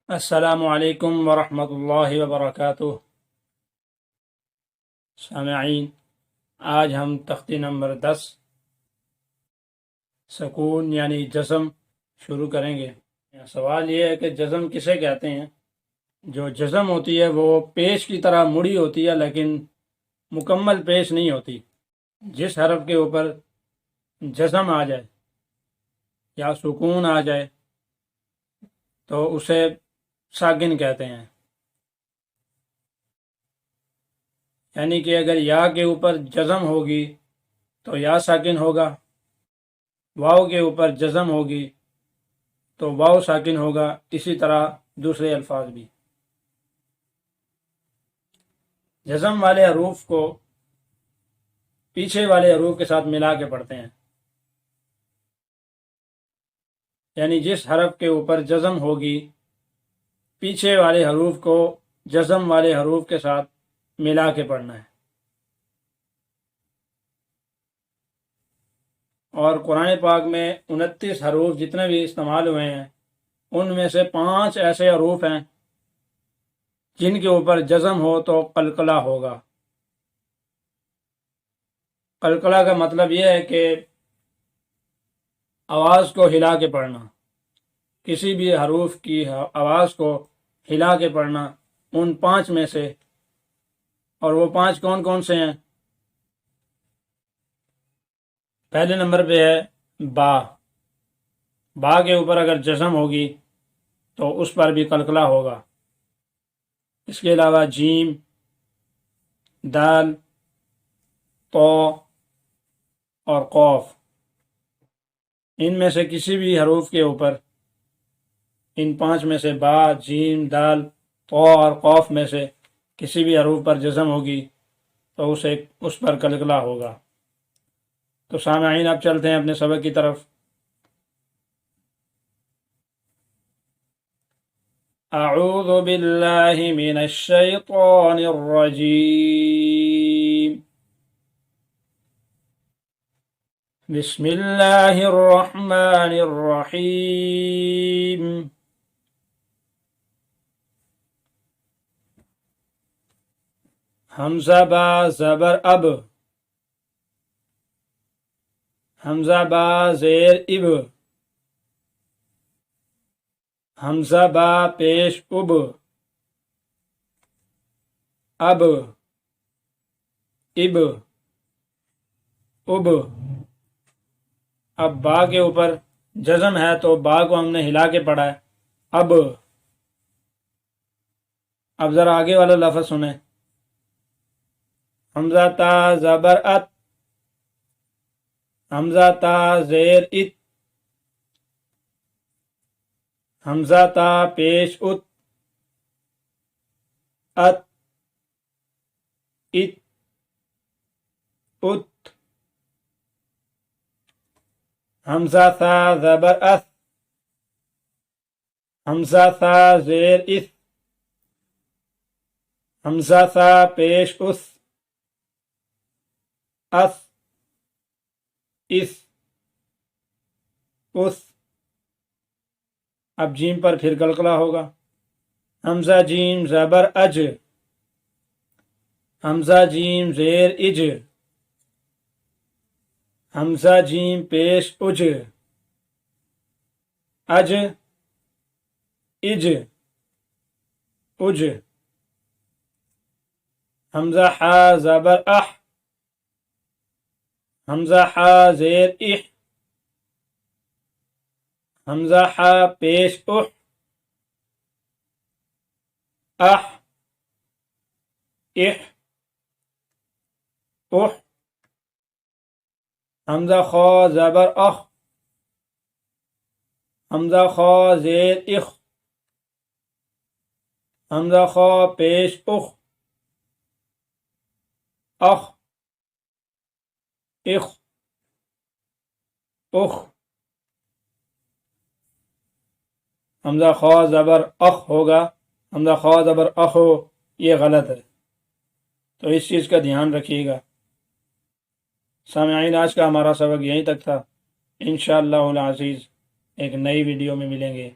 السلام علیکم ورحمۃ اللہ وبرکاتہ۔ سامعین، آج ہم تختی نمبر 10 سکون یعنی جزم شروع کریں گے۔ سوال یہ ہے کہ جزم کسے کہتے ہیں؟ جو جزم ہوتی ہے وہ پیش کی طرح مڑی ہوتی ہے لیکن مکمل پیش نہیں ہوتی۔ جس حرف کے اوپر جزم آ جائے یا سکون آ جائے تو اسے ساکن کہتے ہیں۔ یعنی کہ اگر یا کے اوپر جزم ہوگی تو یا ساکن ہوگا، واو کے اوپر جزم ہوگی تو واو ساکن ہوگا، اسی طرح دوسرے الفاظ بھی۔ جزم والے حروف کو پیچھے والے حروف کے ساتھ ملا کے پڑھتے ہیں، یعنی جس حرف کے اوپر جزم ہوگی پیچھے والے حروف کو جزم والے حروف کے ساتھ ملا کے پڑھنا ہے۔ اور قرآن پاک میں 29 حروف جتنے بھی استعمال ہوئے ہیں ان میں سے 5 ایسے حروف ہیں جن کے اوپر جزم ہو تو قلقلہ ہوگا۔ قلقلہ کا مطلب یہ ہے کہ آواز کو ہلا کے پڑھنا، کسی بھی حروف کی آواز کو ہلا کے پڑھنا ان 5 میں سے۔ اور وہ 5 کون کون سے ہیں؟ پہلے نمبر پہ ہے با۔ با کے اوپر اگر جزم ہوگی تو اس پر بھی قلقلہ ہوگا۔ اس کے علاوہ جیم، دال، تو اور قوف، ان میں سے کسی بھی حروف کے اوپر، ان 5 میں سے با، جیم، دال، تو اور قوف میں سے کسی بھی حروف پر جزم ہوگی تو اس پر قلقلہ ہوگا۔ تو سامعین اب چلتے ہیں اپنے سبق کی طرف۔ اعوذ باللہ من الشیطان الرجیم، بسم اللہ الرحمن الرحیم۔ حمزہ با زبر اب، حمزہ با زیر اب، حمزہ با پیش اب، اب، اب، اب۔ اب با کے اوپر جزم ہے تو با کو ہم نے ہلا کے پڑھا ہے، اب۔ اب ذرا آگے والا لفظ سنیں، حمزہ تا زبر ات، حمزہ تا زیر ات، حمزہ تا پیش ات، ات، ات، ات۔ حمزہ ثا زبر اث، حمزہ ثا زیر اث، حمزہ ثا پیش اس، اس، اس، اس۔ اب جیم پر پھر قلقلہ ہوگا، حمزہ جیم زبر اج، حمزہ جیم زیر اج، حمزہ جیم پیش اج، اج، اج، اج۔ حمزہ حا زبر اح، حمزہ حا زیر اح، حمزہ حا پیش اح، اح، اح، اح۔ حمزہ خا زبر اخ، حمزہ خا زیر اخ، حمزہ خا پیش اخ، اخ، اخ، اخ۔ حمزہ خا زبر اخ ہوگا، حمزہ خا زبر اخو، یہ غلط ہے، تو اس چیز کا دھیان رکھیے گا۔ سامعین آج کا ہمارا سبق یہیں تک تھا، انشاءاللہ العزیز ایک نئی ویڈیو میں ملیں گے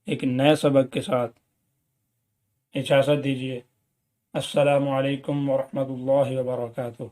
ایک نئے سبق کے ساتھ۔ اجازت دیجیے۔ السلام علیکم ورحمۃ اللہ وبرکاتہ۔